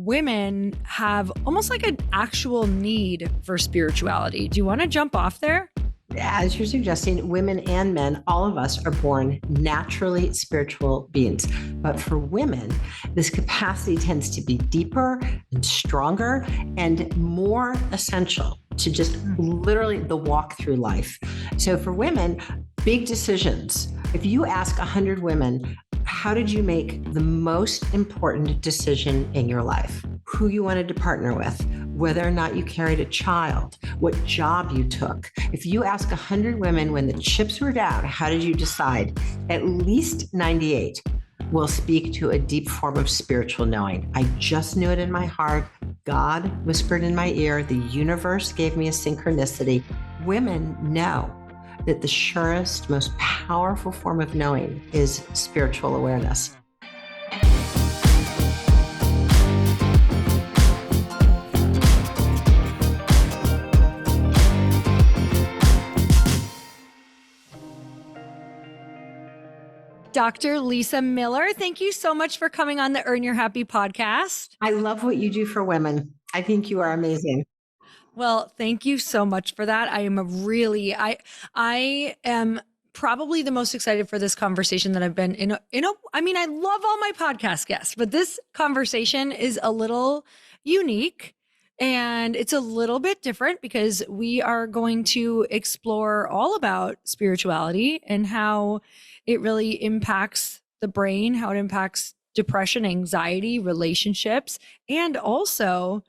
women have almost like an actual need for spirituality. Do you want to jump off there? As you're suggesting, women and men, all of us are born naturally spiritual beings. But for women, this capacity tends to be deeper and stronger and more essential to just literally the walk through life. So for women, big decisions. If you ask 100 women, how did you make the most important decision in your life? Who you wanted to partner with, whether or not you carried a child, what job you took. If you ask 100 women when the chips were down, how did you decide? At least 98 will speak to a deep form of spiritual knowing. I just knew it in my heart. God whispered in my ear. The universe gave me a synchronicity. Women know that the surest, most powerful form of knowing is spiritual awareness. Dr. Lisa Miller, thank you so much for coming on the Earn Your Happy podcast. I love what you do for women. I think you are amazing. Well, thank you so much for that. I am probably the most excited for this conversation that I've been in. I mean, I love all my podcast guests, but this conversation is a little unique and it's a little bit different because we are going to explore all about spirituality and how it really impacts the brain, how it impacts depression, anxiety, relationships, and also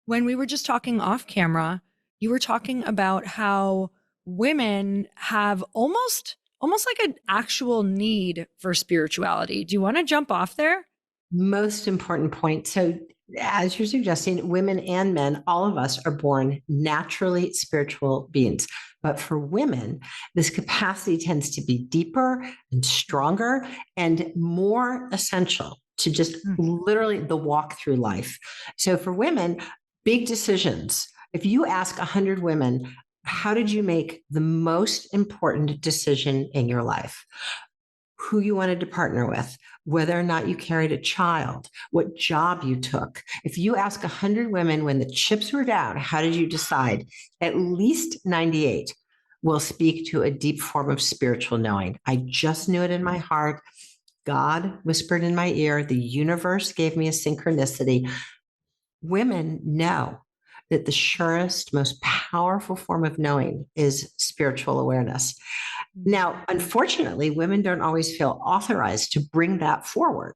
when we were just talking off camera, you were talking about how women have almost like an actual need for spirituality. Do you want to jump off there? Most important point. So as you're suggesting, women and men, all of us are born naturally spiritual beings. But for women, this capacity tends to be deeper and stronger and more essential to just literally the walk through life. So for women, big decisions. If you ask 100 women, how did you make the most important decision in your life? Who you wanted to partner with, whether or not you carried a child, what job you took. If you ask 100 women when the chips were down, how did you decide? At least 98 will speak to a deep form of spiritual knowing. I just knew it in my heart. God whispered in my ear. The universe gave me a synchronicity. Women know that the surest, most powerful form of knowing is spiritual awareness. Now, unfortunately, women don't always feel authorized to bring that forward.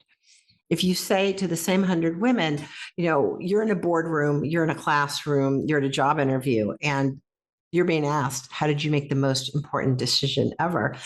If you say to the same 100 women, you're in a boardroom, you're in a classroom, you're at a job interview, and you're being asked, how did you make the most important decision ever?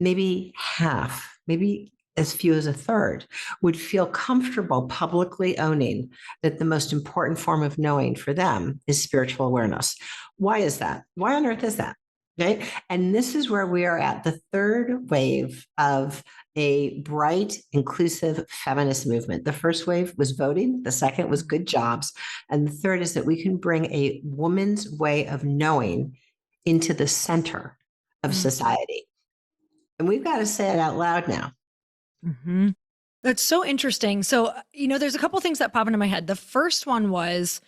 Maybe half, maybe as few as a third would feel comfortable publicly owning that the most important form of knowing for them is spiritual awareness. Why is that? Why on earth is that? Okay. And this is where we are at the third wave of a bright, inclusive feminist movement. The first wave was voting. The second was good jobs. And the third is that we can bring a woman's way of knowing into the center of society. And we've got to say it out loud now. Mm-hmm. That's so interesting. So, there's a couple of things that pop into my head. The first one was,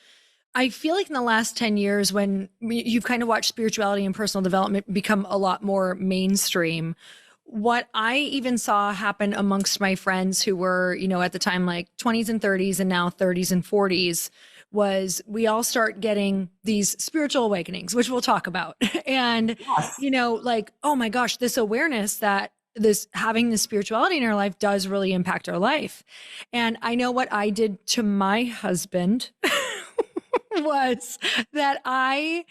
I feel like in the last 10 years, when you've kind of watched spirituality and personal development become a lot more mainstream, what I even saw happen amongst my friends who were, at the time, like 20s and 30s and now 30s and 40s, was we all start getting these spiritual awakenings, which we'll talk about. And, like, oh my gosh, this awareness that having this spirituality in our life does really impact our life. And I know what I did to my husband was that I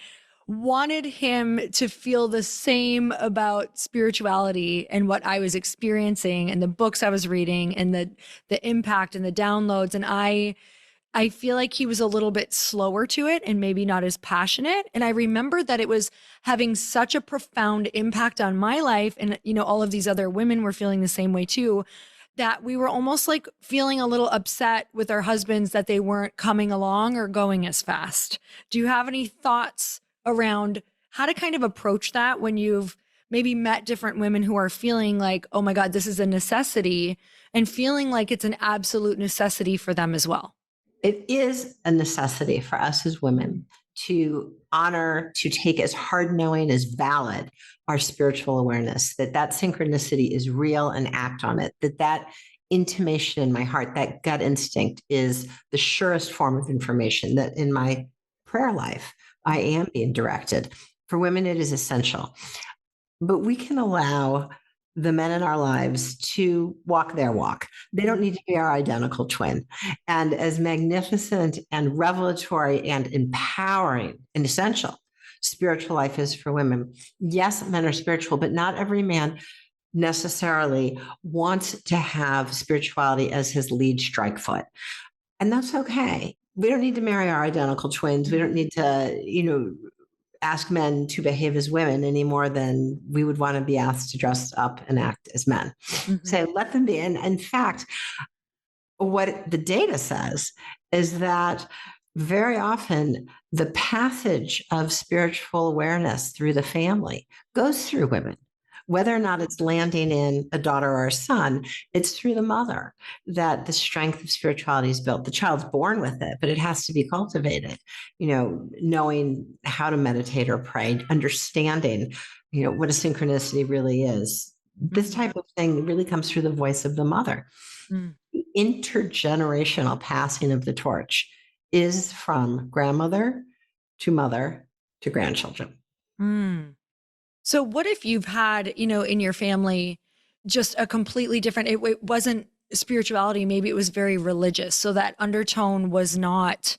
wanted him to feel the same about spirituality and what I was experiencing and the books I was reading and the impact and the downloads. And I feel like he was a little bit slower to it and maybe not as passionate. And I remember that it was having such a profound impact on my life. And, all of these other women were feeling the same way too, that we were almost like feeling a little upset with our husbands that they weren't coming along or going as fast. Do you have any thoughts around how to kind of approach that when you've maybe met different women who are feeling like, oh my God, this is a necessity, and feeling like it's an absolute necessity for them as well? It is a necessity for us as women to honor, to take as hard knowing as valid our spiritual awareness, that that synchronicity is real and act on it, that that intimation in my heart, that gut instinct is the surest form of information, that in my prayer life, I am being directed. For women, it is essential. But we can allow the men in our lives to walk their walk. They don't need to be our identical twin. And as magnificent and revelatory and empowering and essential spiritual life is for women, yes, men are spiritual, but not every man necessarily wants to have spirituality as his lead strike foot. And that's okay. We don't need to marry our identical twins. We don't need to, ask men to behave as women any more than we would want to be asked to dress up and act as men. Mm-hmm. So let them be. And in fact, what the data says is that very often the passage of spiritual awareness through the family goes through women. Whether or not it's landing in a daughter or a son, it's through the mother that the strength of spirituality is built. The child's born with it, but it has to be cultivated. Knowing how to meditate or pray, understanding, what a synchronicity really is. This type of thing really comes through the voice of the mother. Mm. The intergenerational passing of the torch is from grandmother to grandchildren. Mm. So what if you've had, in your family, just a completely different, it wasn't spirituality, maybe it was very religious. So that undertone was not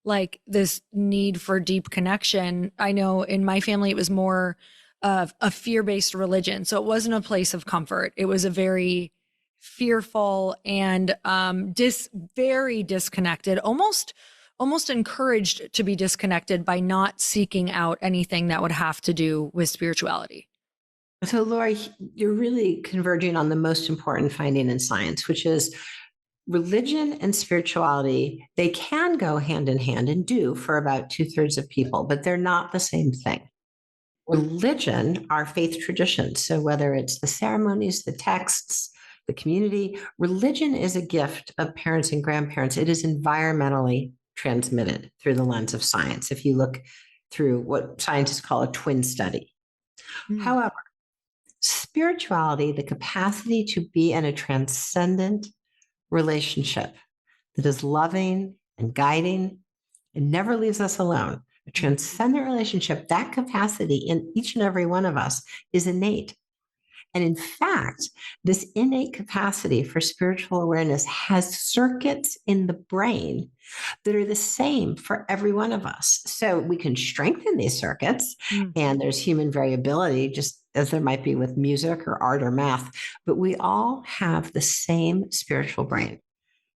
like this need for deep connection. I know in my family, it was more of a fear-based religion. So it wasn't a place of comfort. It was a very fearful and very disconnected, almost encouraged to be disconnected by not seeking out anything that would have to do with spirituality. So, Lori, you're really converging on the most important finding in science, which is religion and spirituality. They can go hand in hand and do for about 2/3 of people, but they're not the same thing. Religion are faith traditions. So, whether it's the ceremonies, the texts, the community, religion is a gift of parents and grandparents. It is environmentally transmitted through the lens of science. If you look through what scientists call a twin study. Mm. However, spirituality, the capacity to be in a transcendent relationship that is loving and guiding and never leaves us alone, a transcendent relationship, that capacity in each and every one of us is innate. And in fact, this innate capacity for spiritual awareness has circuits in the brain that are the same for every one of us. So we can strengthen these circuits, Mm. and there's human variability, just as there might be with music or art or math, but we all have the same spiritual brain.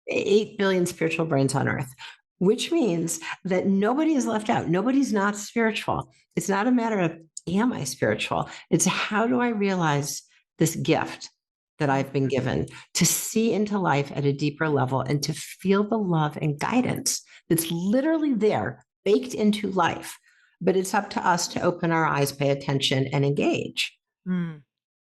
8 billion spiritual brains on earth, which means that nobody is left out. Nobody's not spiritual. It's not a matter of, am I spiritual? It's how do I realize this gift that I've been given to see into life at a deeper level and to feel the love and guidance that's literally there, baked into life. But it's up to us to open our eyes, pay attention, and engage. Mm.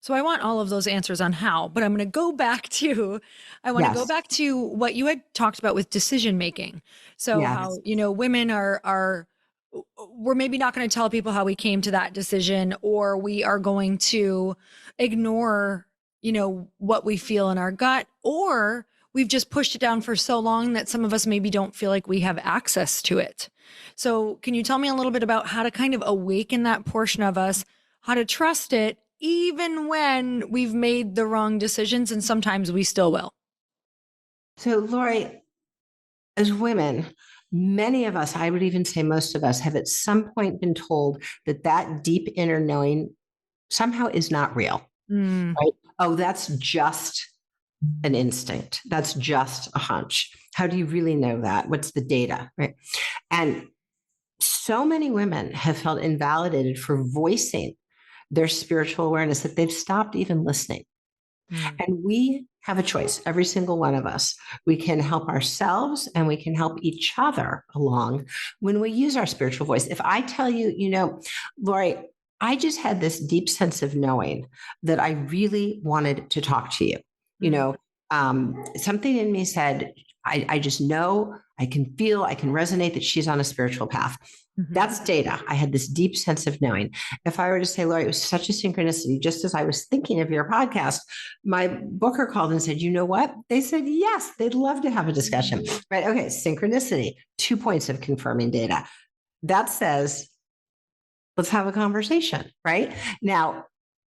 So I want all of those answers on how, but I'm going to go back to, I want to go Yes. back to what you had talked about with decision making. So Yes. how, women we're maybe not going to tell people how we came to that decision, or we are going to ignore, what we feel in our gut, or we've just pushed it down for so long that some of us maybe don't feel like we have access to it. So can you tell me a little bit about how to kind of awaken that portion of us, how to trust it, even when we've made the wrong decisions, and sometimes we still will? So, Lori, as women, many of us, I would even say most of us, have at some point been told that that deep inner knowing somehow is not real, Mm. right? Oh, that's just an instinct. That's just a hunch. How do you really know that? What's the data, right? And so many women have felt invalidated for voicing their spiritual awareness that they've stopped even listening. Mm. And we have a choice, every single one of us. We can help ourselves and we can help each other along when we use our spiritual voice. If I tell you, Lori, I just had this deep sense of knowing that I really wanted to talk to you. Mm. Something in me said, I just know, I can feel, I can resonate that she's on a spiritual path. Mhm. That's data. I had this deep sense of knowing. If I were to say, Lori, it was such a synchronicity, just as I was thinking of your podcast, my booker called and said, you know what? They said, yes, they'd love to have a discussion. Right. Okay. Synchronicity, 2 points of confirming data. That says, let's have a conversation. Right now,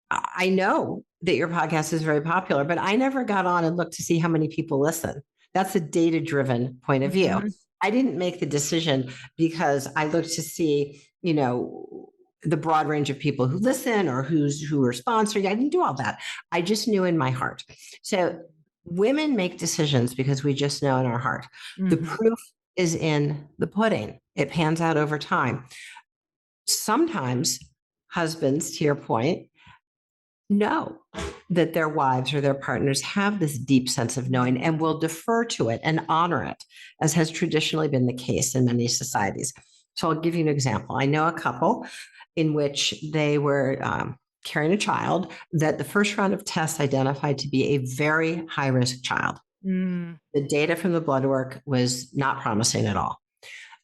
I know that your podcast is very popular, but I never got on and looked to see how many people listen. That's a data driven point of view. Mhm. I didn't make the decision because I looked to see, the broad range of people who listen or who are sponsoring. I didn't do all that. I just knew in my heart. So women make decisions because we just know in our heart. The Mhm. proof is in the pudding. It pans out over time. Sometimes husbands, to your point, know that their wives or their partners have this deep sense of knowing and will defer to it and honor it, as has traditionally been the case in many societies. So I'll give you an example. I know a couple in which they were carrying a child that the first round of tests identified to be a very high risk child. Mm. The data from the blood work was not promising at all.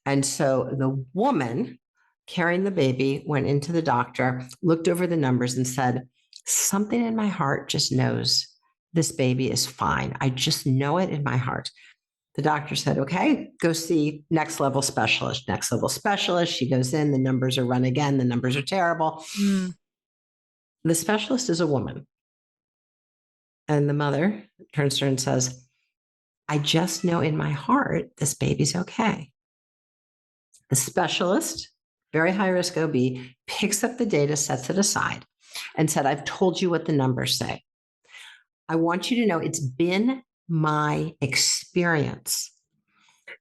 And so the woman carrying the baby went into the doctor, looked over the numbers, and said, something in my heart just knows this baby is fine. I just know it in my heart. The doctor said, okay, go see next level specialist. Next level specialist. She goes in, the numbers are run again, the numbers are terrible. Mm. The specialist is a woman. And the mother turns to her and says, I just know in my heart this baby's okay. The specialist, very high risk OB, picks up the data, sets it aside, and said, I've told you what the numbers say. I want you to know it's been my experience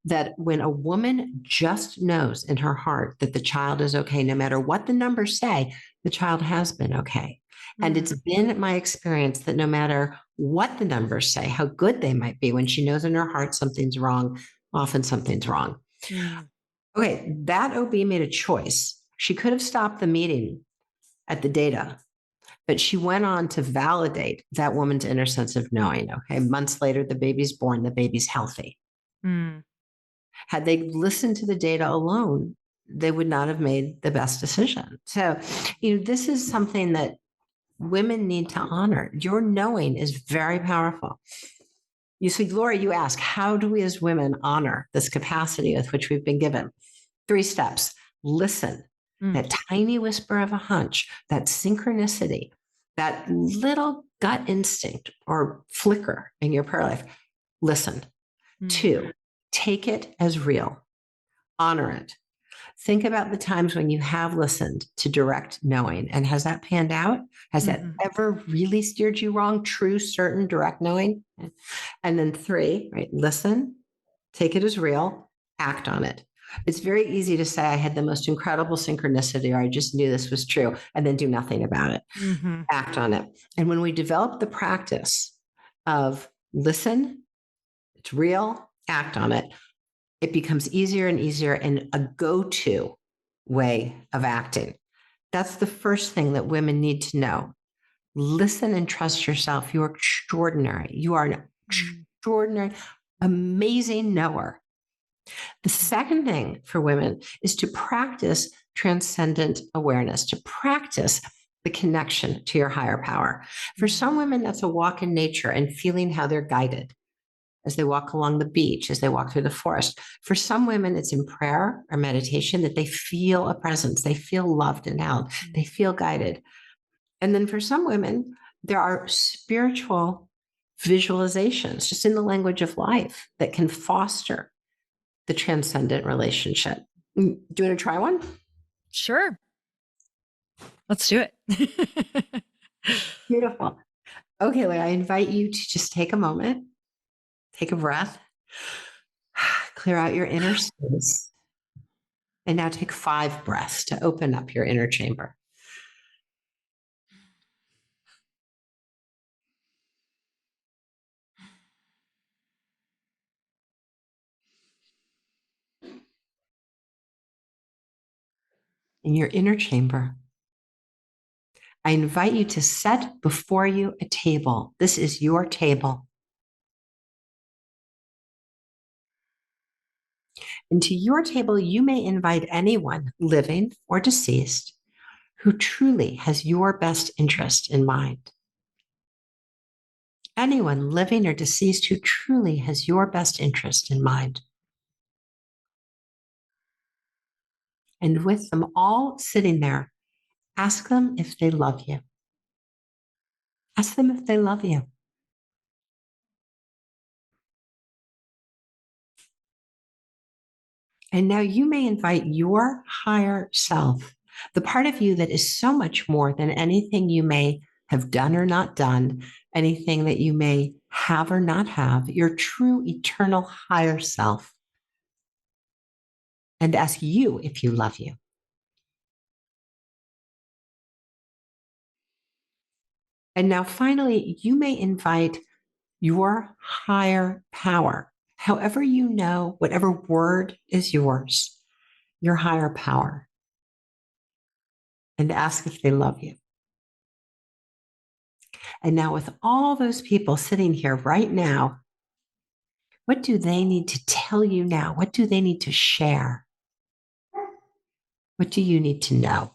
that when a woman just knows in her heart that the child is okay, no matter what the numbers say, the child has been okay. And Mm. it's been my experience that no matter what the numbers say, how good they might be, when she knows in her heart something's wrong, often something's wrong. Mm. Okay, that OB made a choice. She could have stopped the meeting at the data, but she went on to validate that woman's inner sense of knowing. Okay, months later, the baby's born, the baby's healthy. Mm. Had they listened to the data alone, they would not have made the best decision. So, this is something that women need to honor. Your knowing is very powerful. You see, Laura, you ask, how do we as women honor this capacity with which we've been given? 3 steps. Listen, Mm. that tiny whisper of a hunch, that synchronicity, that little gut instinct or flicker in your prayer life. Listen. Mm. 2, take it as real. Honor it. Think about the times when you have listened to direct knowing. And has that panned out? Has that Mhm. ever really steered you wrong? True, certain, direct knowing? And then 3, right? Listen, take it as real, act on it. It's very easy to say, I had the most incredible synchronicity, or I just knew this was true, and then do nothing about it. Mhm. Act on it. And when we develop the practice of listen, it's real, act on it, it becomes easier and easier and a go to way of acting. That's the first thing that women need to know. Listen and trust yourself. You're extraordinary. You are an Mm. extraordinary, amazing knower. The second thing for women is to practice transcendent awareness, to practice the connection to your higher power. For Mm. some women, that's a walk in nature and feeling how they're guided as they walk along the beach, as they walk through the forest. For some women, it's in prayer or meditation that they feel a presence, they feel loved and held, they feel guided. And then for some women, there are spiritual visualizations, just in the language of life, that can foster the transcendent relationship. Do you want to try one? Sure. Let's do it. Beautiful. Okay, Leah, I invite you to just take a moment, take a breath, clear out your inner space, and now take 5 breaths to open up your inner chamber. In your inner chamber, I invite you to set before you a table. This is your table. And to your table, you may invite anyone, living or deceased, who truly has your best interest in mind. Anyone living or deceased who truly has your best interest in mind. And with them all sitting there, ask them if they love you. Ask them if they love you. And now you may invite your higher self, the part of you that is so much more than anything you may have done or not done, anything that you may have or not have, your true eternal higher self, and ask you if you love you. And now finally, you may invite your higher power, however you know, whatever word is yours, your higher power, and ask if they love you. And now, with all those people sitting here right now, what do they need to tell you now? What do they need to share? What do you need to know?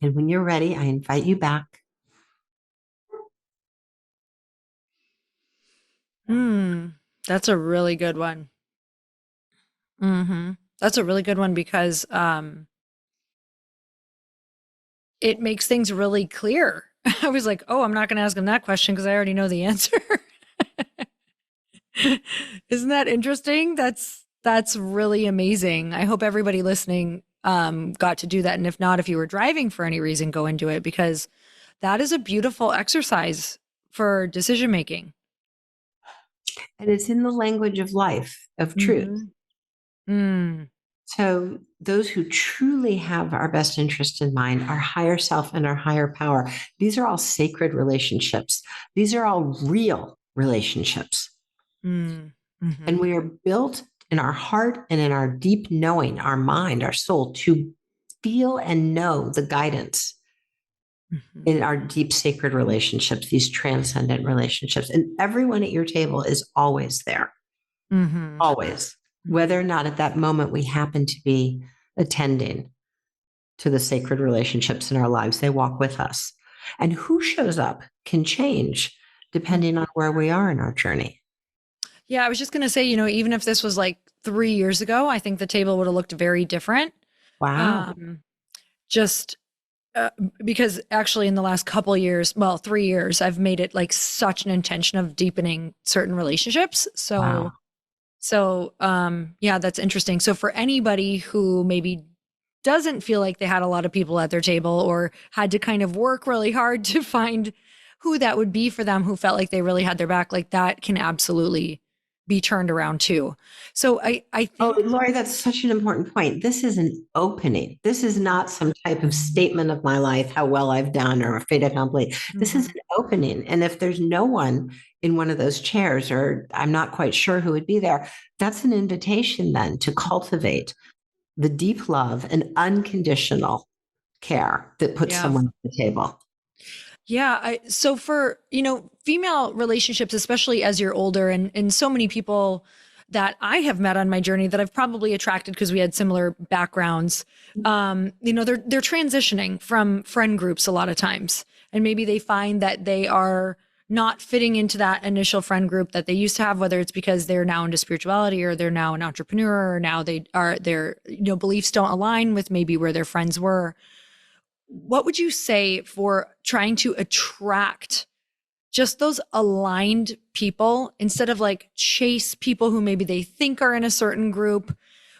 And when you're ready, I invite you back. That's a really good one. That's a really good one because it makes things really clear. I was like, oh, I'm not going to ask him that question because I already know the answer. Isn't that interesting? That's really amazing. I hope everybody listening got to do that. And if not, if you were driving for any reason, go and do it because that is a beautiful exercise for decision making. And it's in the language of life, of truth. Mm-hmm. Mm, So, those who truly have our best interest in mind, our higher self and our higher power, these are all sacred relationships. These are all real relationships. mm, And mm-hmm, we are built in our heart and in our deep knowing, our mind, our soul, to feel and know the guidance mm-hmm, in our deep sacred relationships, these transcendent relationships. And everyone at your table is always there, mm-hmm, always, whether or not at that moment we happen to be attending to the sacred relationships in our lives. They walk with us. And who shows up can change mm-hmm. depending on where we are in our journey. Yeah, I was just going to say, even if this was like 3 years ago, I think the table would have looked very different. Wow. Um, just uh, because actually in the last couple years, well, 3 years, I've made it like such an intention of deepening certain relationships. Wow. Yeah, that's interesting. So for anybody who maybe doesn't feel like they had a lot of people at their table or had to kind of work really hard to find who that would be for them who felt like they really had their back, like that can absolutely be turned around too. So I Oh, think Lori, that's such an important point. This is an opening. This is not some type of statement of my life, how well I've done or a fait accompli. This is mhm, an opening. And if there's no one in one of those chairs, or I'm not quite sure who would be there, that's an invitation then to cultivate the deep love and unconditional care that puts yeah. someone at the table. Yeah, so for, female relationships, especially as you're older and so many people that I have met on my journey that I've probably attracted because we had similar backgrounds, they're transitioning from friend groups a lot of times. And maybe they find that they are not fitting into that initial friend group that they used to have, whether it's because they're now into spirituality or they're now an entrepreneur or now their beliefs don't align with maybe where their friends were. What would you say for trying to attract just those aligned people instead of like chase people who maybe they think are in a certain group?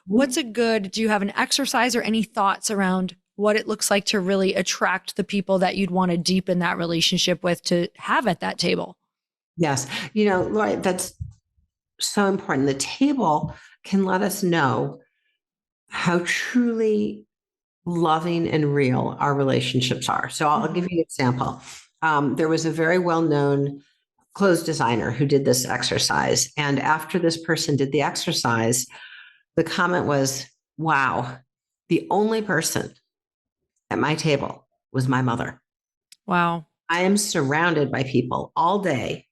Do you have an exercise or any thoughts around what it looks like to really attract the people that you'd want to deepen that relationship with to have at that table? Yes. Lori, that's so important. The table can let us know how truly loving and real our relationships are. So I'll give Mhm. you an example. There was a very well known clothes designer who did this exercise. And after this person did the exercise, the comment was, wow, the only person at my table was my mother. Wow. I am surrounded by people all day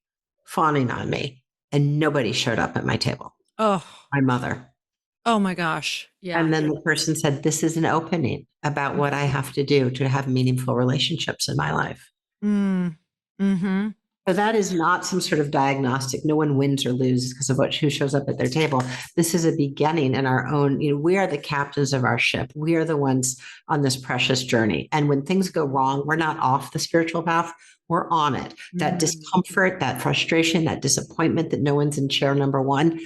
fawning on me, and nobody showed up at my table. Oh, My mother. oh my gosh. Yeah. And then the person said, this is an opening about what I have to do to have meaningful relationships in my life. Mm. Mm-hmm. So that is not some sort of diagnostic. No one wins or loses because of who shows up at their table. This is a beginning in our own, we are the captains of our ship. We are the ones on this precious journey. And when things go wrong, we're not off the spiritual path. We're on it. That Mm. discomfort, that frustration, that disappointment that no one's in chair number one,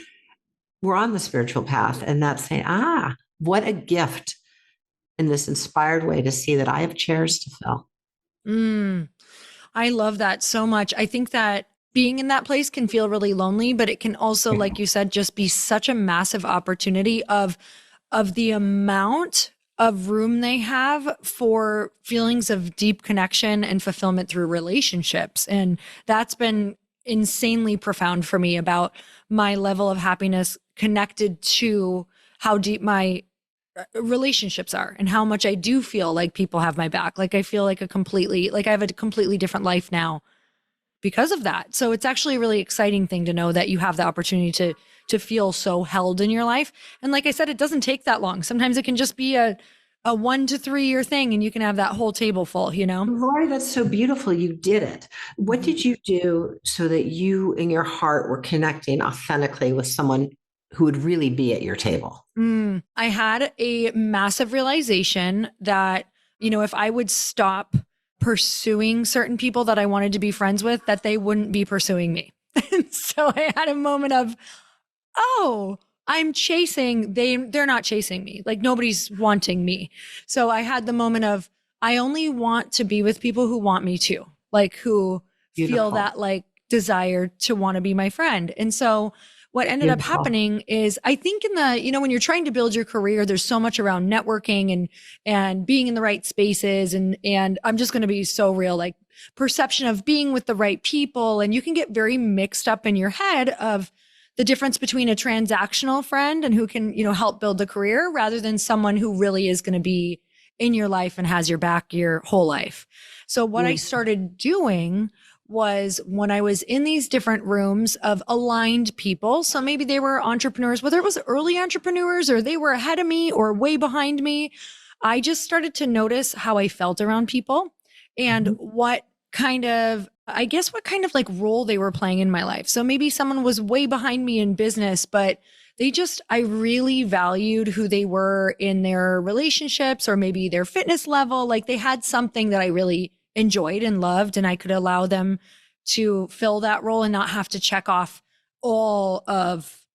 we're on the spiritual path. And that's saying, what a gift in this inspired way to see that I have chairs to fill. Mm. I love that so much. I think that being in that place can feel really lonely, but it can also, like you said, just be such a massive opportunity of the amount of room they have for feelings of deep connection and fulfillment through relationships. And that's been insanely profound for me about my level of happiness connected to how deep my relationships are and how much I do feel like people have my back. Like I feel like I have a completely different life now because of that. So it's actually a really exciting thing to know that you have the opportunity to feel so held in your life. And like I said, it doesn't take that long. Sometimes it can just be a 1 to 3 year thing and you can have that whole table full, you know? Lori, that's so beautiful. You did it. What Mhm. did you do so that you in your heart were connecting authentically with someone who would really be at your table? I had a massive realization that, if I would stop pursuing certain people that I wanted to be friends with, that they wouldn't be pursuing me. And so I had a moment of, oh, I'm chasing, they're not chasing me. Like nobody's wanting me. So I had the moment of, I only want to be with people who want me to, like who feel Beautiful. that like desire to want to be my friend. And so what ended up Beautiful. happening is I think in the, when you're trying to build your career, there's so much around networking and being in the right spaces. And I'm just going to be so real, like perception of being with the right people. And you can get very mixed up in your head of the difference between a transactional friend and who can, help build the career rather than someone who really is going to be in your life and has your back your whole life. So what I Beautiful. started doing was when I was in these different rooms of aligned people. So maybe they were entrepreneurs, whether it was early entrepreneurs or they were ahead of me or way behind me. I just started to notice how I felt around people and Mhm. what kind of like role they were playing in my life. So maybe someone was way behind me in business, but I really valued who they were in their relationships or maybe their fitness level. Like they had something that I really enjoyed and loved, and I could allow them to fill that role and not have to check off all of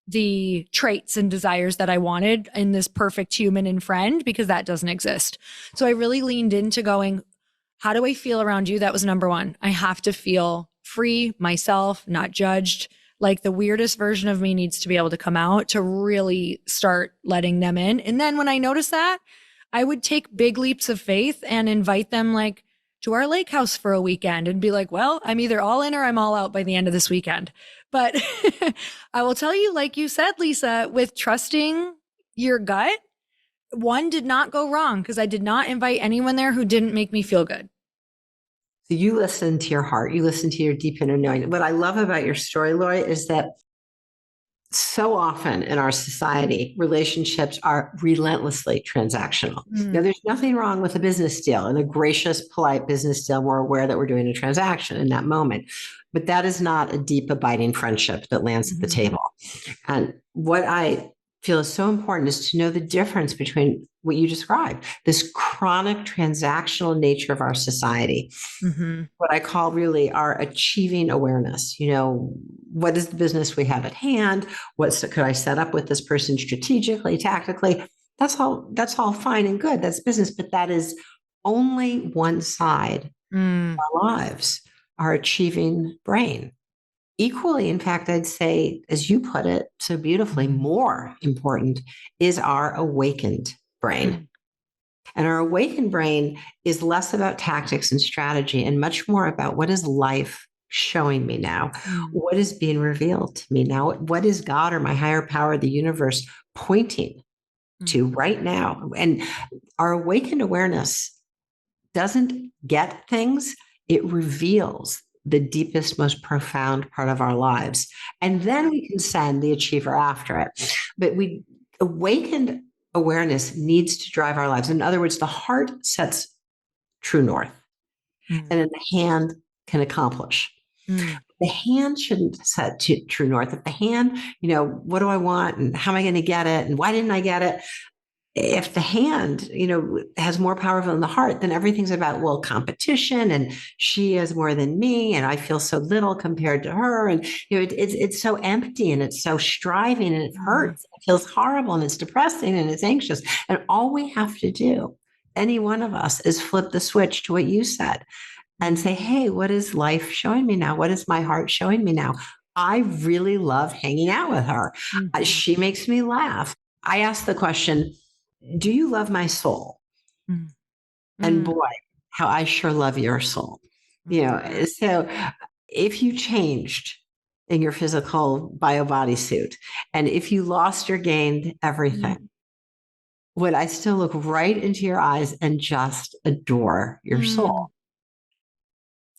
the traits and desires that I wanted in this perfect human and friend because that doesn't exist. So I really leaned into going, how do I feel around you? That was number one. I have to feel free, myself, not judged. Like the weirdest version of me needs to be able to come out to really start letting them in. And then when I noticed that, I would take big leaps of faith and invite them like to our lake house for a weekend and be like, well, I'm either all in or I'm all out by the end of this weekend. But I will tell you, like you said, Lisa, with trusting your gut, one did not go wrong because I did not invite anyone there who didn't make me feel good. So you listen to your heart, you listen to your deep inner knowing. What I love about your story, Lori, is that so often in our society, relationships are relentlessly transactional. Now, Mm. there's nothing wrong with a business deal and a gracious, polite business deal. We're aware that we're doing a transaction in that moment, but that is not a deep, abiding friendship that lands at the Mhm. table. And what I feel is so important is to know the difference between what you described, this chronic transactional nature of our society, Mhm. what I call really our achieving awareness. What is the business we have at hand? Could I set up with this person strategically, tactically? That's all fine and good. That's business, but that is only one side of Mm. our lives, our achieving brain. Equally, in fact, I'd say, as you put it so beautifully, more important is our awakened brain. Mm. And our awakened brain is less about tactics and strategy and much more about what is life showing me now? Mm. What is being revealed to me now? What is God or my higher power, the universe, pointing to right now. And our awakened awareness doesn't get things, it reveals the deepest, most profound part of our lives. And then we can send the achiever after it. But we awakened awareness needs to drive our lives. In other words, the heart sets true north, Mm. and then the hand can accomplish. Mm. The hand shouldn't set to true north. If the hand, what do I want and how am I going to get it and why didn't I get it? If the hand, has more power than the heart, then everything's about, well, competition and she has more than me and I feel so little compared to her. And, it's so empty and it's so striving and it Mm. hurts. It feels horrible and it's depressing and it's anxious. And all we have to do, any one of us, is flip the switch to what you said and say, hey, what is life showing me now? What is my heart showing me now? I really love hanging out with her. Mhm. She makes me laugh. I ask the question, do you love my soul? Mm. And Mm. boy, how I sure love your soul. Mhm. So if you changed in your physical bio bodysuit, and if you lost or gained Mm. everything, would I still look right into your eyes and just adore your soul? Mm.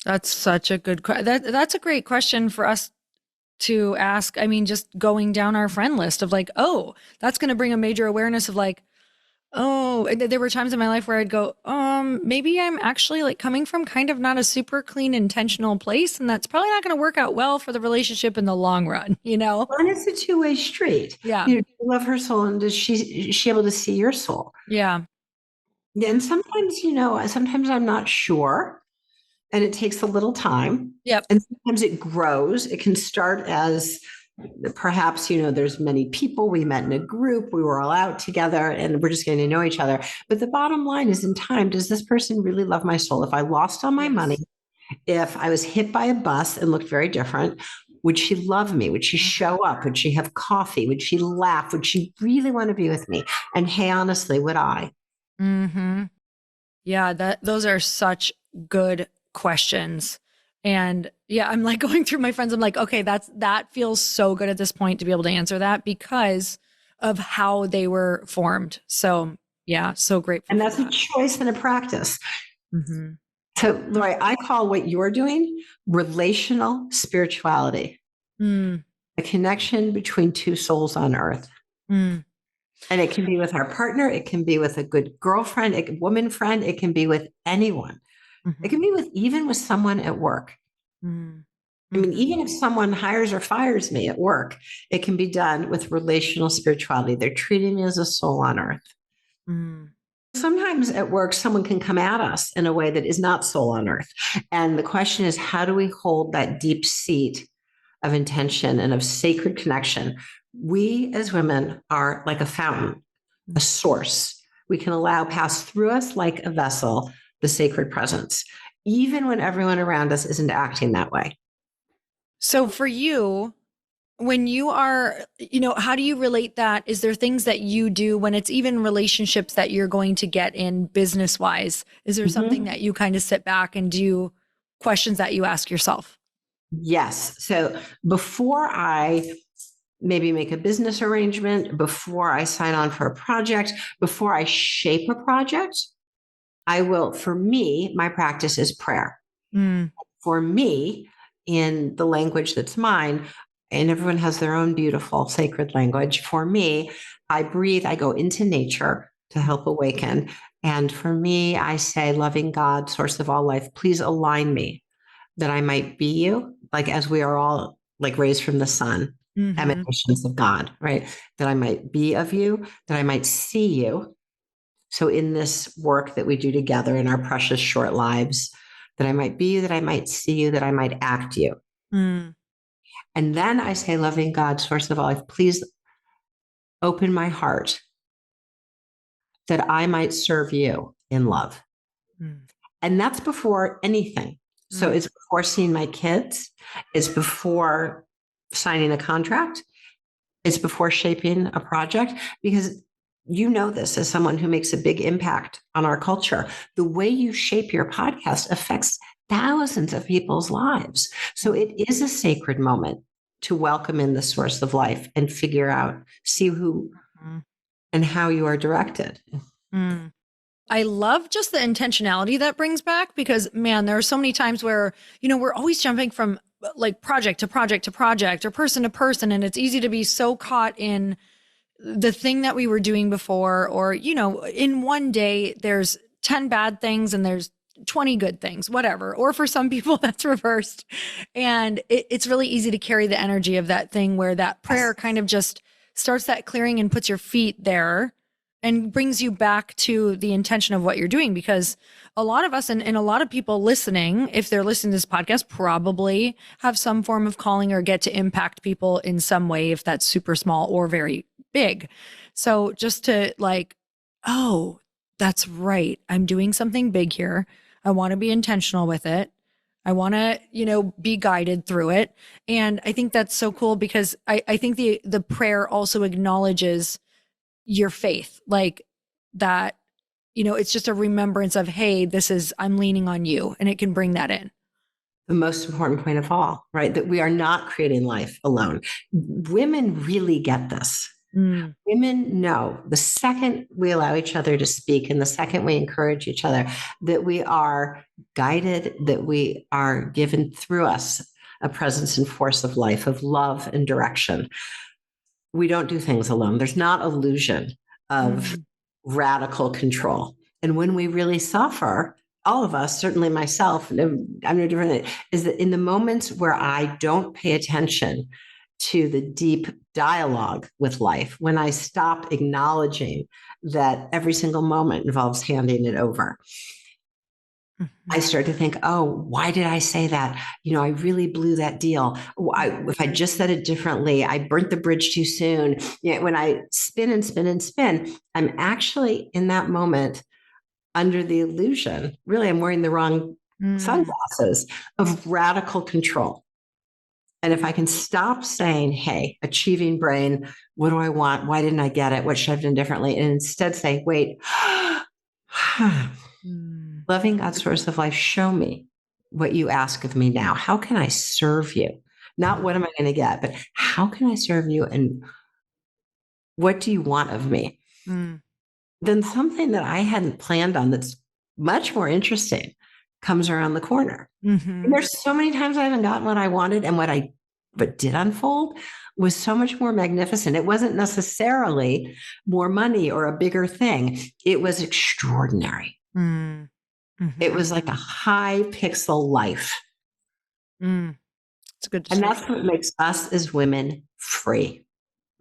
That's such a good that's a great question for us to ask. I mean, just going down our friend list of like, oh, that's going to bring a major awareness of like, oh, and there were times in my life where I'd go, maybe I'm actually like coming from kind of not a super clean, intentional place, and that's probably not going to work out well for the relationship in the long run, you know? And it's a two-way street. Yeah. Do you love her soul, and is she able to see your soul? Yeah. Yeah, and sometimes I'm not sure, and it takes a little time, Yep. and sometimes it grows. It can start as perhaps, there's many people, we met in a group, we were all out together and we're just getting to know each other. But the bottom line is, in time, does this person really love my soul? If I lost all my money, Yes. if I was hit by a bus and looked very different, would she love me? Would she show up? Would she have coffee? Would she laugh? Would she really want to be with me? And hey, honestly, would I? Mm-hmm. Yeah, those are such good questions. And yeah, I'm like going through my friends. I'm like, okay, that feels so good at this point to be able to answer that because of how they were formed. So yeah, so grateful And for that's a that. choice and a practice. Mm-hmm. So, Lori, I call what you're doing relational spirituality, Mm. a connection between two souls on earth. Mm. And it can be with our partner, it can be with a good girlfriend, a woman friend, it can be with anyone. It Mm-hmm. can be even with someone at work. Mm. I mean, Mm-hmm. even if someone hires or fires me at work, it can be done with relational spirituality. They're treating me as a soul on earth. Mm. Sometimes at work, someone can come at us in a way that is not soul on earth. And the question is, how do we hold that deep seat of intention and of sacred connection? We as women are like a fountain, a Mm. source. We can allow pass through us like a vessel, the sacred presence, even when everyone around us isn't acting that way. So for you, when you are, how do you relate that? Is there things that you do when it's even relationships that you're going to get in business wise? Is there something Mhm. that you kind of sit back and do questions that you ask yourself? Yes. So before I maybe make a business arrangement, before I sign on for a project, before I shape a project, for me, my practice is prayer. Mm. For me, in the language that's mine, and everyone has their own beautiful sacred language. For me, I breathe, I go into nature to help awaken. And for me, I say, loving God, source of all life, please align me that I might be you, like as we are all like raised from the sun, Mm-hmm. emanations of God, right? That I might be of you, that I might see you. So in this work that we do together in our precious short lives, that I might be you, that I might see you, that I might act you. Mm. And then I say, loving God, source of all life, please open my heart that I might serve you in love. Mm. And that's before anything. So Mm. it's before seeing my kids, it's before signing a contract, it's before shaping a project, because you know this as someone who makes a big impact on our culture. The way you shape your podcast affects thousands of people's lives. So it is a sacred moment to welcome in the source of life and figure out, see who Mm. and how you are directed. Mm. I love just the intentionality that brings back because, man, there are so many times where, we're always jumping from like project to project to project or person to person. And it's easy to be so caught in the thing that we were doing before, or, in one day, there's 10 bad things and there's 20 good things, whatever. Or for some people, that's reversed. And it's really easy to carry the energy of that thing where that prayer Yes. kind of just starts that clearing and puts your feet there and brings you back to the intention of what you're doing. Because a lot of us and a lot of people listening, if they're listening to this podcast, probably have some form of calling or get to impact people in some way, if that's super small or very big. So just to like, oh, that's right. I'm doing something big here. I want to be intentional with it. I want to, be guided through it. And I think that's so cool because I think the prayer also acknowledges your faith, like that, it's just a remembrance of, hey, I'm leaning on you, and it can bring that in. The most important point of all, right? That we are not creating life alone. Women really get this. Mm, Women know the second we allow each other to speak and the second we encourage each other that we are guided, that we are given through us a presence and force of life, of love and direction. We don't do things alone. There's not illusion of mm, radical control. And when we really suffer, all of us, certainly myself, I'm no different, is that in the moments where I don't pay attention to the deep dialogue with life, when I stop acknowledging that every single moment involves handing it over, I mhm, start to think, oh, why did I say that? I really blew that deal. If I just said it differently, I burnt the bridge too soon. When I spin and spin and spin, I'm actually in that moment under the illusion, really, I'm wearing the wrong mm, sunglasses of radical control. And if I can stop saying, hey, achieving brain, what do I want? Why didn't I get it? What should I have done differently? And instead say, wait, mm, loving God, source of life, show me what you ask of me now. How can I serve you? Not what am I going to get, but how can I serve you? And what do you want of me? mm, Then something that I hadn't planned on that's much more interesting comes around the corner. And mhm, there's so many times I haven't gotten what I wanted, and what did unfold was so much more magnificent. It wasn't necessarily more money or a bigger thing. It was extraordinary. mm, It mhm, was like a high pixel life. mm. It's a good And that's description. what makes us as women free,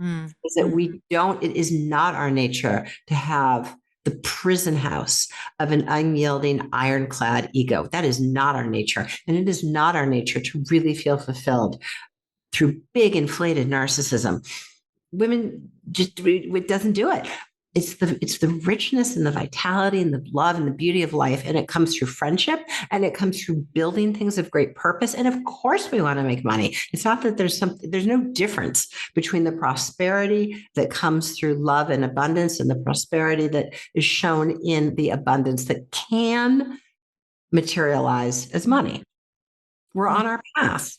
Mm, is that mhm, it is not our nature to have the prison house of an unyielding, ironclad ego. That is not our nature. And it is not our nature to really feel fulfilled through big inflated narcissism. Women just, it doesn't do it. It's the richness and the vitality and the love and the beauty of life, and it comes through friendship, and it comes through building things of great purpose. And of course we want to make money. It's not that there's no difference between the prosperity that comes through love and abundance and the prosperity that is shown in the abundance that can materialize as money. We're mm, on our path.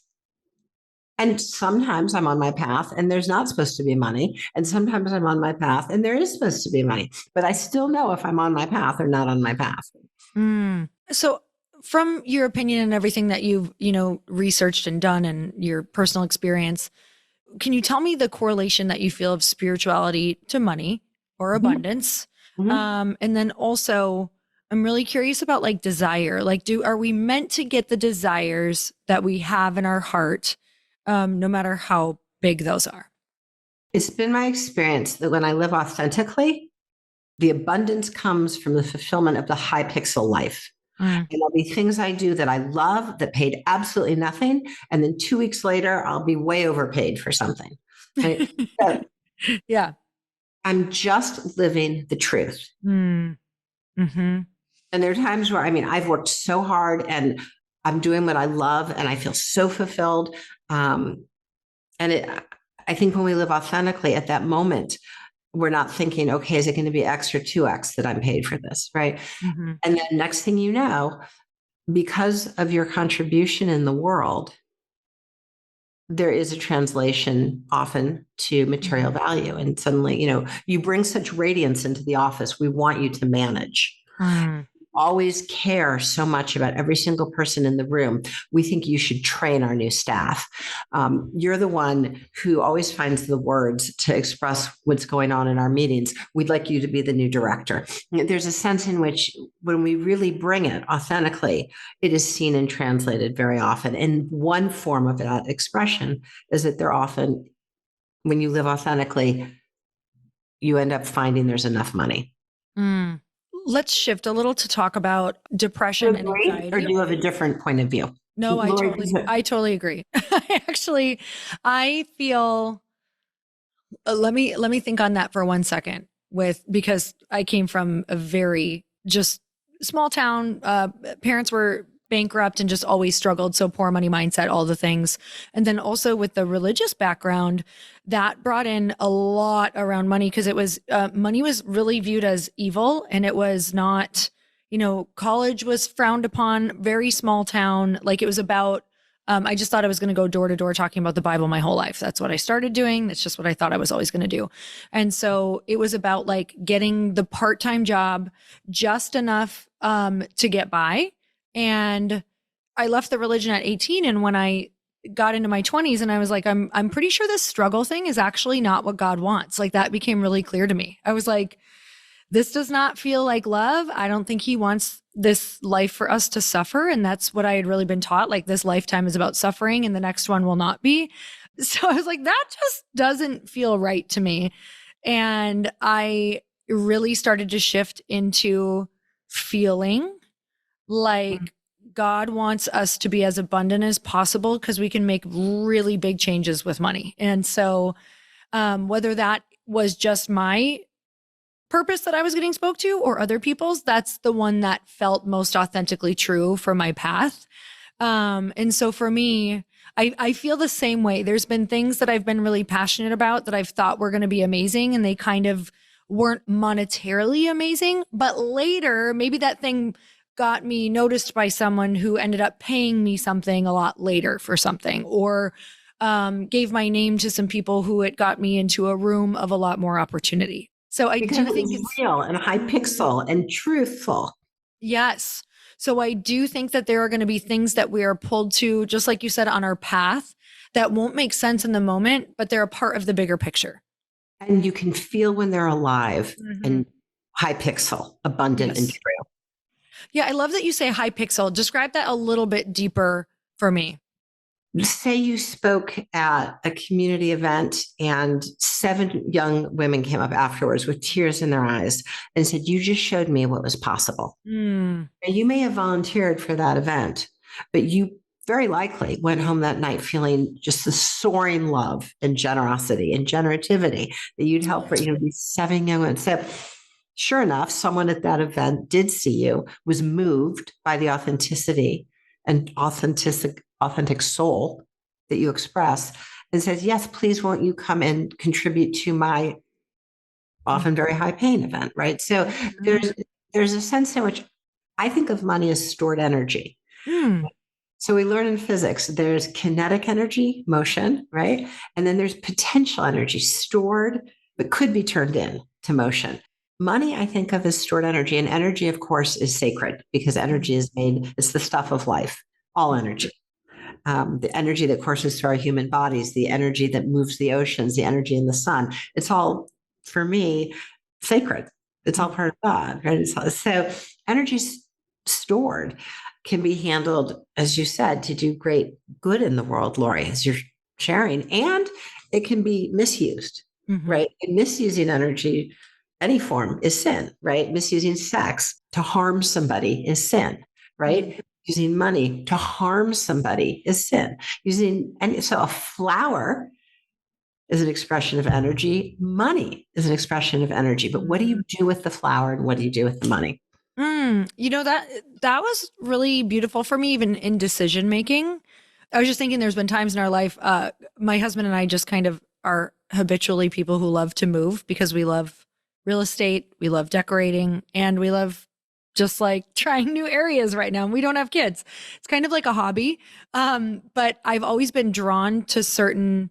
And sometimes I'm on my path and there's not supposed to be money. And sometimes I'm on my path and there is supposed to be money. But I still know if I'm on my path or not on my path. mm. So, from your opinion and everything that you've, researched and done and your personal experience, can you tell me the correlation that you feel of spirituality to money or Mhm. abundance? Mhm. And then also, I'm really curious about like desire. Like, are we meant to get the desires that we have in our heart, no matter how big those are? It's been my experience that when I live authentically, the abundance comes from the fulfillment of the high pixel life. Mm. And there'll be things I do that I love that paid absolutely nothing. And then 2 weeks later, I'll be way overpaid for something. Right. So Yeah. I'm just living the truth. Mm. Hmm. And there are times where, I've worked so hard and I'm doing what I love and I feel so fulfilled. Um, I think when we live authentically at that moment, we're not thinking, okay, is it going to be X or 2X that I'm paid for this? Right. Hmm. And then next thing you know, because of your contribution in the world, there is a translation often to material value. And suddenly, you bring such radiance into the office. We want you to manage. Mm. Always care so much about every single person in the room. We think you should train our new staff. You're the one who always finds the words to express what's going on in our meetings. We'd like you to be the new director. There's a sense in which when we really bring it authentically, it is seen and translated very often. And one form of that expression is that they're often, when you live authentically, you end up finding there's enough money. Mm. Let's shift a little to talk about Do you depression and agree, or do anxiety. you have a different point of view? No, Lori, I totally agree. I feel, let me think on that for 1 second because I came from a very just small town. Parents were bankrupt and just always struggled. So poor money mindset, all the things. And then also with the religious background, that brought in a lot around money because it was, money was really viewed as evil and it was not, college was frowned upon, very small town. Like it was about, I just thought I was going to go door to door talking about the Bible my whole life. That's what I started doing. That's just what I thought I was always going to do. And so it was about like getting the part-time job just enough to get by. And I left the religion at 18. And when I got into my 20s and I was like, I'm pretty sure this struggle thing is actually not what God wants. Like that became really clear to me. I was like, this does not feel like love. I don't think he wants this life for us to suffer. And that's what I had really been taught. Like this lifetime is about suffering and the next one will not be. So I was like, that just doesn't feel right to me. And I really started to shift into feeling like God wants us to be as abundant as possible because we can make really big changes with money. And so, whether that was just my purpose that I was getting spoke to or other people's, that's the one that felt most authentically true for my path. And so for me, I feel the same way. There's been things that I've been really passionate about that I've thought were going to be amazing and they kind of weren't monetarily amazing. But later, maybe that thing got me noticed by someone who ended up paying me something a lot later for something or gave my name to some people who it got me into a room of a lot more opportunity. So I because do it think was it's, real and high pixel and truthful. yes. So I do think that there are going to be things that we are pulled to, just like you said, on our path that won't make sense in the moment, but they're a part of the bigger picture. And you can feel when they're alive Mhm. and high pixel, abundant and Yes. true. Yeah, I love that you say high pixel. Describe that a little bit deeper for me. Say you spoke at a community event and 7 young women came up afterwards with tears in their eyes and said, "You just showed me what was possible." Mm. Now, you may have volunteered for that event, but you very likely went home that night feeling just the soaring love and generosity and generativity that you'd help for, these 7 young women. So sure enough, someone at that event did see you, was moved by the authenticity and authentic soul that you express, and says, "Yes, please, won't you come and contribute to my often very high paying event?" Right. So Mhm. there's a sense in which I think of money as stored energy. Mm. So we learn in physics there's kinetic energy, motion, right? And then there's potential energy stored, but could be turned in to motion. Money, I think of as stored energy. And energy, of course, is sacred because energy is made, it's the stuff of life, all energy. The energy that courses through our human bodies, the energy that moves the oceans, the energy in the sun. It's all, for me, sacred. It's all part of God, right? So energy's stored, can be handled, as you said, to do great good in the world, Lori, as you're sharing, and it can be misused, Mhm. right? And misusing energy, any form, is sin, right? Misusing sex to harm somebody is sin, Mhm. right? Using money to harm somebody is sin. And so a flower is an expression of energy. Money is an expression of energy. But what do Mhm. you do with the flower and what do you do with the money? That was really beautiful for me, even in decision making. I was just thinking, there's been times in our life, my husband and I just kind of are habitually people who love to move because we love real estate, we love decorating, and we love just like trying new areas right now. And we don't have kids. It's kind of like a hobby. But I've always been drawn to certain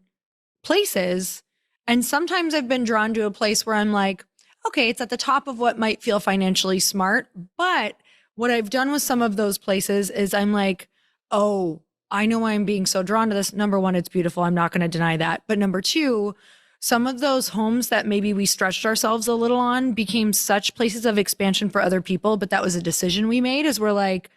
places. And sometimes I've been drawn to a place where I'm like, okay, it's at the top of what might feel financially smart. But what I've done with some of those places is I'm like, oh, I know why I'm being so drawn to this. Number one, it's beautiful. I'm not going to deny that. But number two, some of those homes that maybe we stretched ourselves a little on became such places of expansion for other people. But that was a decision we made, is we're like,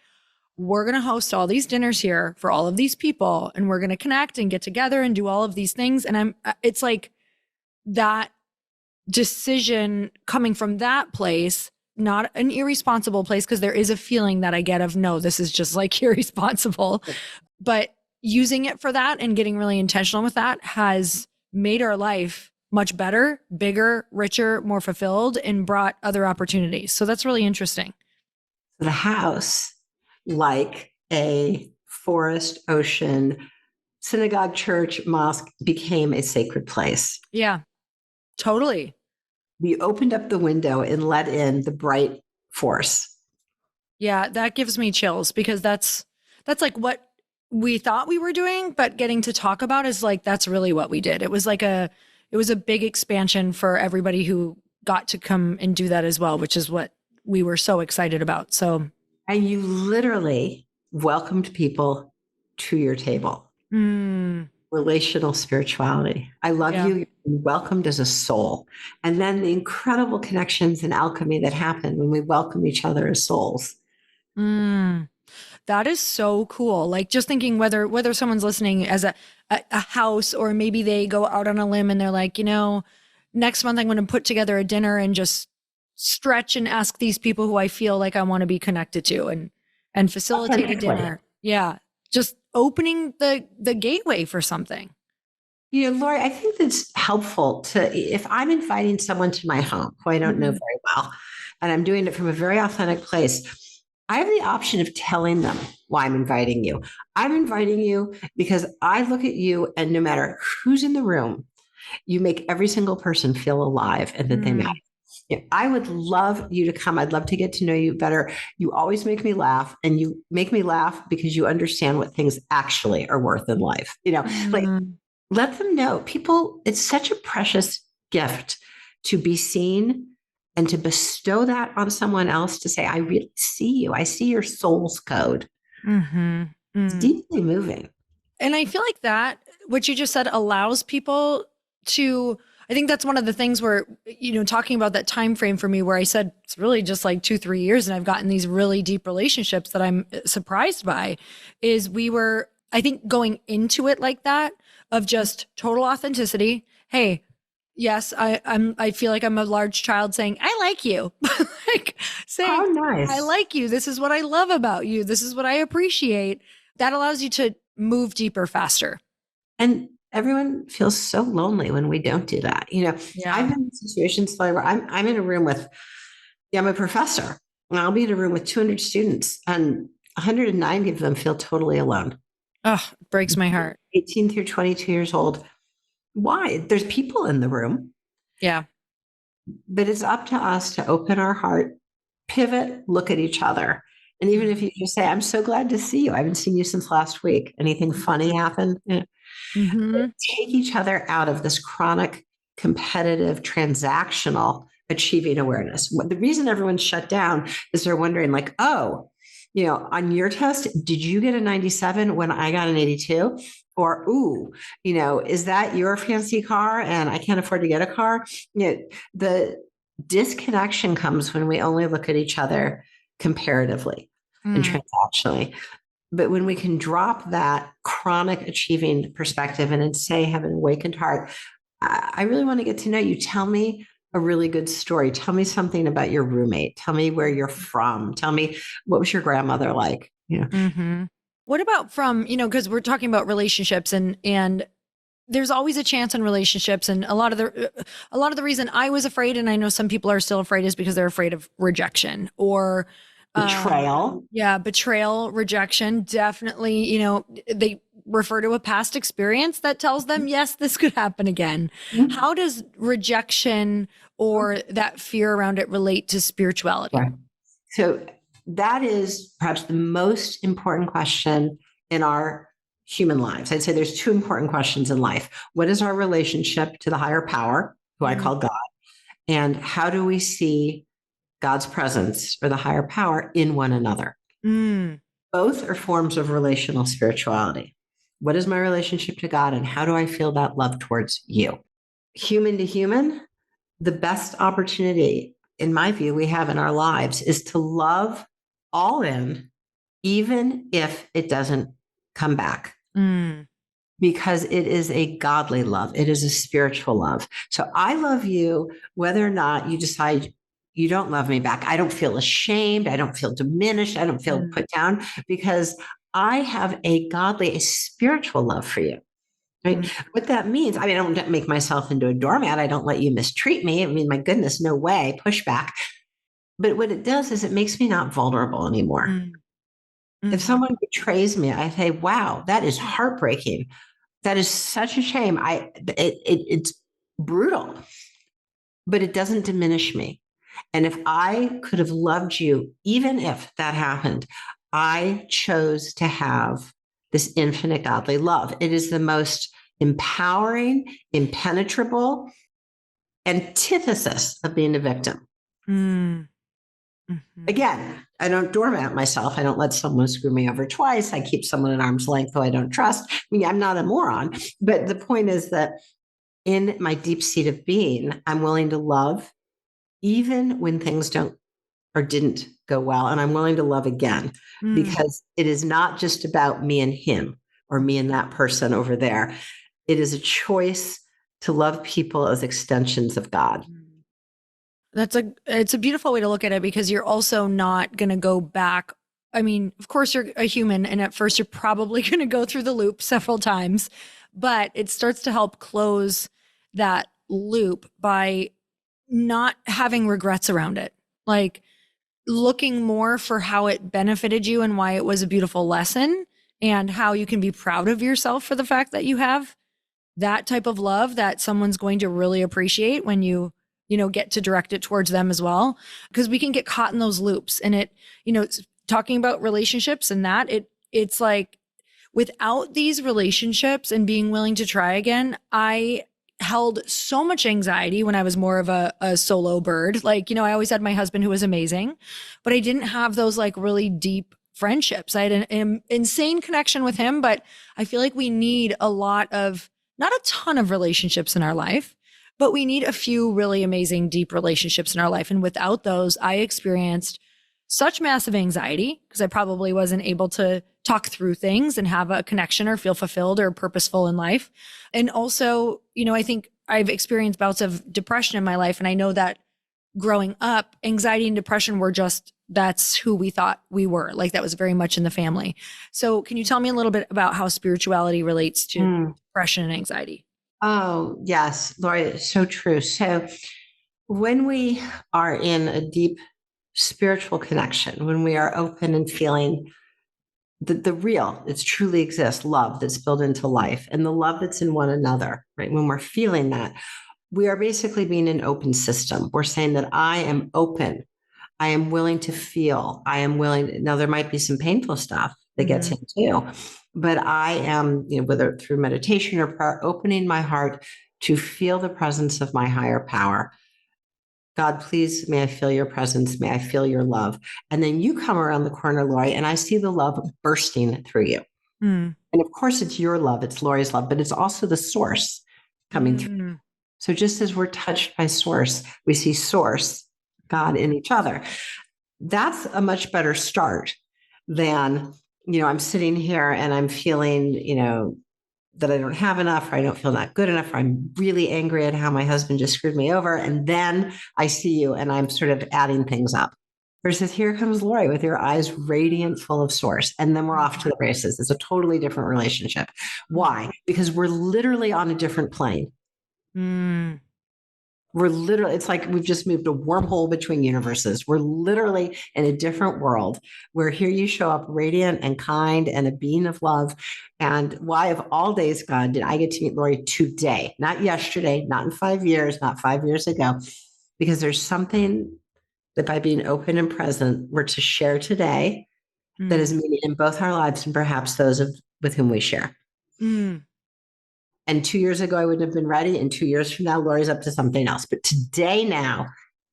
we're going to host all these dinners here for all of these people, and we're going to connect and get together and do all of these things. And it's like that decision coming from that place, not an irresponsible place, because there is a feeling that I get of, no, this is just like irresponsible. But using it for that and getting really intentional with that has made our life much better, bigger, richer, more fulfilled, and brought other opportunities. So that's really interesting. The house, like a forest, ocean, synagogue, church, mosque, became a sacred place. Yeah, totally. We opened up the window and let in the bright force. Yeah, that gives me chills, because that's like what we thought we were doing, but getting to talk about is like, that's really what we did. It was a big expansion for everybody who got to come and do that as well, which is what we were so excited about. So, And you literally welcomed people to your table. mm, Relational spirituality. I love yeah. you. You're welcomed as a soul. And then the incredible connections and alchemy that happen when we welcome each other as souls. Mm. That is so cool. Like, just thinking whether someone's listening as a house, or maybe they go out on a limb and they're like, next month I'm going to put together a dinner and just stretch and ask these people who I feel like I want to be connected to, and facilitate a Authentically. dinner. Yeah. Just opening the gateway for something. Lori, I think that's helpful if I'm inviting someone to my home who I don't know Mhm. very well, and I'm doing it from a very authentic place, I have the option of telling them why I'm inviting you. I'm inviting you because I look at you, and no matter who's in the room, you make every single person feel alive and that they matter. Mm, I would love you to come. I'd love to get to know you better. You always make me laugh, and you make me laugh because you understand what things actually are worth in life. Like, mm, let them know. People, it's such a precious gift to be seen and to bestow that on someone else, to say, I really see you. I see your soul's code. mhm, It's mm. deeply moving. And I feel like that, what you just said, allows people to, I think that's one of the things where, talking about that time frame for me, where I said it's really just like 2-3 years and I've gotten these really deep relationships that I'm surprised by, is we were, I think, going into it like that, of just total authenticity. Hey, yes, I feel like I'm a large child saying, I like you. Like, How saying, I nice. like you. This is what I love about you. This is what I appreciate. That allows you to move deeper faster. And everyone feels so lonely when we don't do that. Yeah. I've been in situations where I'm in a room with, yeah, I'm a professor, and I'll be in a room with 200 students, and 190 of them feel totally alone. Oh, breaks my heart. 18 through 22 years old. Why? There's people in the room, Yeah. but it's up to us to open our heart, pivot, look at each other. And even if you just say, I'm so glad to see you. I haven't seen you since last week. Anything funny happened? Mm-hmm. Take each other out of this chronic, competitive, transactional achieving awareness. The reason everyone's shut down is they're wondering, like, oh, on your test, did you get a 97 when I got an 82? Or, ooh, is that your fancy car and I can't afford to get a car? The disconnection comes when we only look at each other comparatively and Mm. transactionally. But when we can drop that chronic achieving perspective and say, have an awakened heart, I really want to get to know you. Tell me a really good story. Tell me something about your roommate. Tell me where you're from. Tell me, what was your grandmother like? Mm-hmm. What about from, because we're talking about relationships, and there's always a chance in relationships, and a lot of the reason I was afraid, and I know some people are still afraid, is because they're afraid of rejection, or Betrayal. yeah, betrayal, rejection. Definitely, they refer to a past experience that tells them, yes, this could happen again. Mhm. How does rejection or that fear around it relate to spirituality? Right. So That is perhaps the most important question in our human lives. I'd say there's two important questions in life. What is our relationship to the higher power, who I Mm, call God? And how do we see God's presence or the higher power in one another? mm, Both are forms of relational spirituality. What is my relationship to God, and how do I feel that love towards you? Human to human, the best opportunity, in my view, we have in our lives is to love all in, even if it doesn't come back, mm, because it is a godly love. It is a spiritual love. So I love you, whether or not you decide you don't love me back. I don't feel ashamed. I don't feel diminished. I don't feel mm, put down because I have a godly, a spiritual love for you. Right. mm, What that means, I mean, I don't make myself into a doormat. I don't let you mistreat me. I mean, my goodness, no way, pushback. But what it does is it makes me not vulnerable anymore. mm, If mhm, someone betrays me, I say, wow, that is heartbreaking. That is such a shame. It's brutal, but it doesn't diminish me. And if I could have loved you, even if that happened, I chose to have this infinite godly love. It is the most empowering, impenetrable antithesis of being a victim. mm, mhm, Again, I don't doormat myself. I don't let someone screw me over twice. I keep someone at arm's length who I don't trust. I mean, I'm not a moron. But the point is that in my deep seat of being, I'm willing to love even when things don't or didn't go well. And I'm willing to love again mm, because it is not just about me and him or me and that person over there. It is a choice to love people as extensions of God. mm. It's a beautiful way to look at it because you're also not going to go back. I mean, of course you're a human and at first you're probably going to go through the loop several times, but it starts to help close that loop by not having regrets around it. Like looking more for how it benefited you and why it was a beautiful lesson and how you can be proud of yourself for the fact that you have that type of love that someone's going to really appreciate when you get to direct it towards them as well, because we can get caught in those loops and talking about relationships and that it's like without these relationships and being willing to try again, I held so much anxiety when I was more of a solo bird. Like, I always had my husband who was amazing, but I didn't have those like really deep friendships. I had an insane connection with him, but I feel like we need a lot of, not a ton of relationships in our life, but we need a few really amazing, deep relationships in our life. And without those, I experienced such massive anxiety because I probably wasn't able to talk through things and have a connection or feel fulfilled or purposeful in life. And also, I think I've experienced bouts of depression in my life. And I know that growing up, anxiety and depression were just, that's who we thought we were. Like that was very much in the family. So, can you tell me a little bit about how spirituality relates to Mm. depression and anxiety? Oh, yes, Lori, it's so true. So when we are in a deep spiritual connection, when we are open and feeling the real, it's truly exists, love that's built into life and the love that's in one another, right? When we're feeling that, we are basically being an open system. We're saying that I am open. I am willing to feel. I am willing. Now, there might be some painful stuff that gets Mm-hmm. in too, but I am, whether through meditation or prayer, opening my heart to feel the presence of my higher power. God, please, may I feel your presence. May I feel your love. And then you come around the corner, Lori, and I see the love bursting through you. And of course, it's your love, it's Lori's love, but it's also the source coming through. Mm-hmm. So just as we're touched by source, we see source, God in each other. That's a much better start than, I'm sitting here and I'm feeling, that I don't have enough, or I don't feel not good enough, or I'm really angry at how my husband just screwed me over. And then I see you and I'm sort of adding things up. Versus here comes Lori with your eyes radiant, full of source. And then we're off to the races. It's a totally different relationship. Why? Because we're literally on a different plane. Mm-hmm. We're literally, it's like we've just moved a wormhole between universes. We're literally in a different world where here you show up radiant and kind and a being of love. And why, of all days, God, did I get to meet Lori today? Not yesterday, not in 5 years, not 5 years ago, because there's something that by being open and present, we're to share today that Mm, is meaning in both our lives and perhaps those with whom we share. mm, And 2 years ago, I wouldn't have been ready. And 2 years from now, Lori's up to something else. But today, now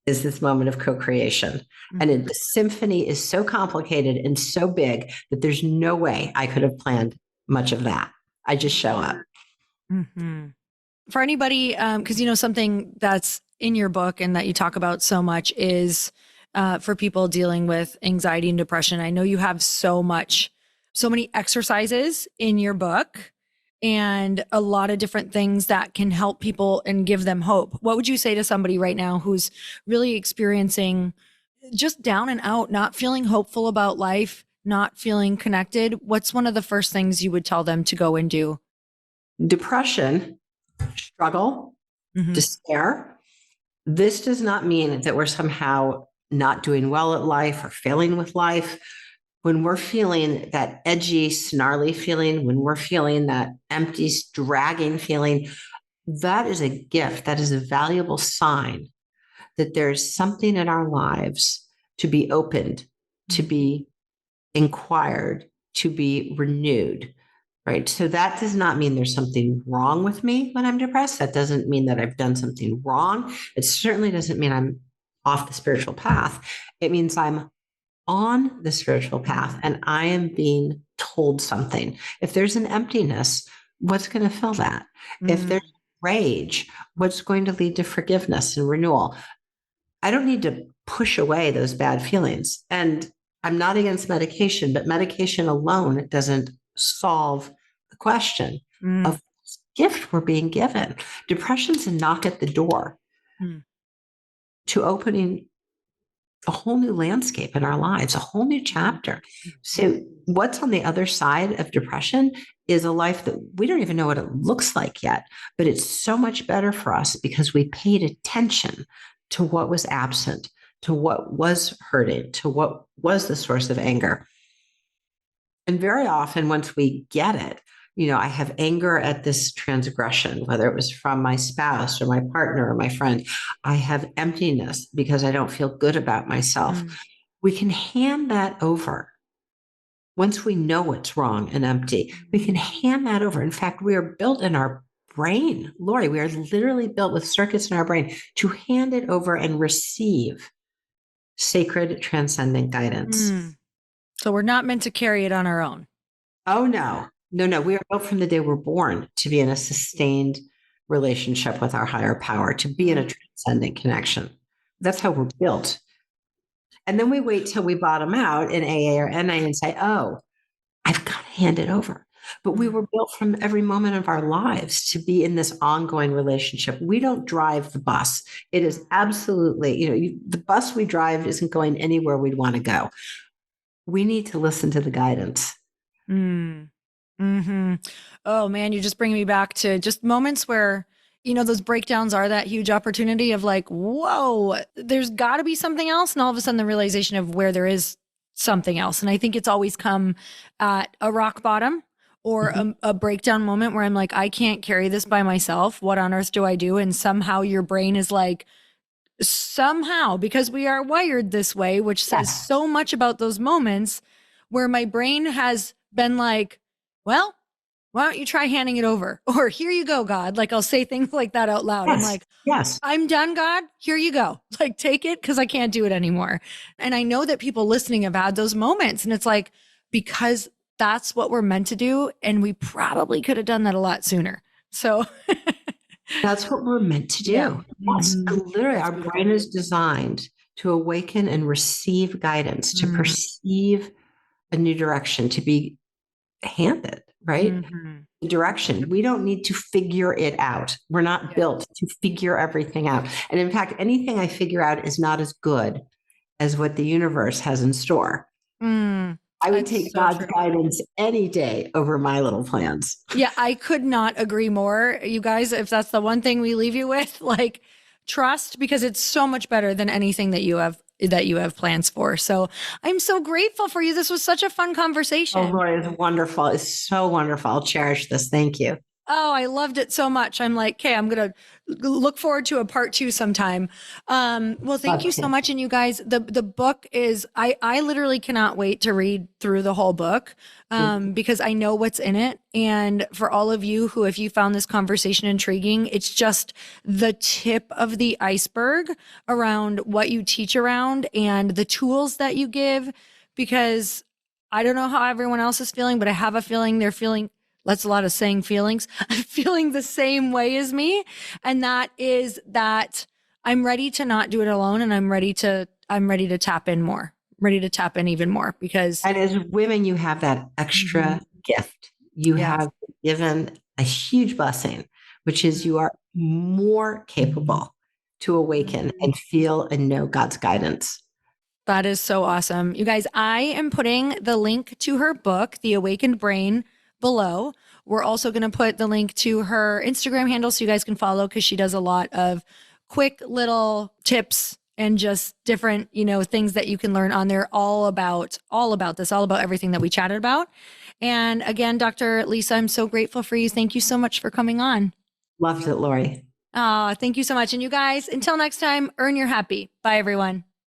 is this moment of co creation. And mhm, the symphony is so complicated and so big that there's no way I could have planned much of that. I just show up. mhm. For anybody, because something that's in your book and that you talk about so much is for people dealing with anxiety and depression. I know you have so many exercises in your book and a lot of different things that can help people and give them hope. What would you say to somebody right now who's really experiencing just down and out, not feeling hopeful about life, not feeling connected? What's one of the first things you would tell them to go and do? Depression, struggle, Mm-hmm. despair. This does not mean that we're somehow not doing well at life or failing with life. When we're feeling that edgy, snarly feeling, when we're feeling that empty, dragging feeling, that is a gift. That is a valuable sign that there's something in our lives to be opened, to be inquired, to be renewed. Right. So that does not mean there's something wrong with me when I'm depressed. That doesn't mean that I've done something wrong. It certainly doesn't mean I'm off the spiritual path. It means I'm on the spiritual path and I am being told something. If there's an emptiness, what's going to fill that? If Mm-hmm. there's rage, what's going to lead to forgiveness and renewal? I don't need to push away those bad feelings. And I'm not against medication, but medication alone doesn't solve the question Mm, of gift we're being given. Depression's a knock at the door mm, to opening a whole new landscape in our lives, a whole new chapter. So, what's on the other side of depression is a life that we don't even know what it looks like yet, but it's so much better for us because we paid attention to what was absent, to what was hurting, to what was the source of anger. And very often, once we get it, I have anger at this transgression, whether it was from my spouse or my partner or my friend. I have emptiness because I don't feel good about myself. mm, We can hand that over. Once we know what's wrong and empty, we can hand that over. In fact, we are built in our brain, Lori, we are literally built with circuits in our brain to hand it over and receive sacred transcendent guidance. mm. So we're not meant to carry it on our own. Oh, no, no, no. We are built from the day we're born to be in a sustained relationship with our higher power, to be in a Mm, transcendent connection. That's how we're built. And then we wait till we bottom out in AA or NA and say, oh, I've got to hand it over. But we mm, were built from every moment of our lives to be in this ongoing relationship. We don't drive the bus. It is absolutely, the bus we drive isn't going anywhere we'd want to go. We need to listen to the guidance. mm, hmm. Oh man, you just bring me back to just moments where, those breakdowns are that huge opportunity of like, whoa, there's got to be something else. And all of a sudden, the realization of where there is something else. And I think it's always come at a rock bottom or Mhm. a breakdown moment where I'm like, I can't carry this by myself. What on earth do I do? And somehow your brain is like, somehow, because we are wired this way, which says Yes, so much about those moments where my brain has been like, well, why don't you try handing it over? Or here you go, God. Like I'll say things like that out loud. I'm yes, like, yes. I'm done, God. Here you go. Like take it because I can't do it anymore. And I know that people listening have had those moments. And it's like, because that's what we're meant to do. And we probably could have done that a lot sooner. So, That's what we're meant to yeah. do. Yes, Mhm. literally, That's our beautiful. brain is designed to awaken and receive guidance, to Mm-hmm. perceive a new direction, to be handed, right? Mm-hmm. Direction. We don't need to figure it out. We're not Yeah. built to figure everything out. And in fact, anything I figure out is not as good as what the universe has in store. Mm, I would that's take so God's true. guidance any day over my little plans. Yeah, I could not agree more. You guys, if that's the one thing we leave you with, like trust because it's so much better than anything that you have plans for. So, I'm so grateful for you. This was such a fun Oh, conversation. Lori, it's wonderful. It's so wonderful. I'll cherish this. Thank you. Oh, I loved it so much. I'm like, okay, I'm gonna look forward to a part two sometime. Well, thank Love you so to. much. And you guys, the book is I literally cannot wait to read through the whole book because I know what's in it. And for all of you who, if you found this conversation intriguing, it's just the tip of the iceberg around what you teach around and the tools that you give. Because I don't know how everyone else is feeling, but I have a feeling they're feeling, that's a lot of saying feelings, feeling the same way as me. And that is that I'm ready to not do it alone, and I'm ready to tap in more, ready to tap in even more because And as women, you have that Mhm. extra gift. You Yes. have given a huge blessing, which is you are more capable to awaken Mhm. and feel and know God's guidance. That is so awesome. You guys, I am putting the link to her book, The Awakened Brain, below. We're also going to put the link to her Instagram handle so you guys can follow because she does a lot of quick little tips and just different, things that you can learn on there all about this, all about everything that we chatted about. And again, Dr. Lisa, I'm so grateful for you. Thank you so much for coming on. Loved it, Lori. Thank you so much. And you guys, until next time, earn your happy. Bye, everyone.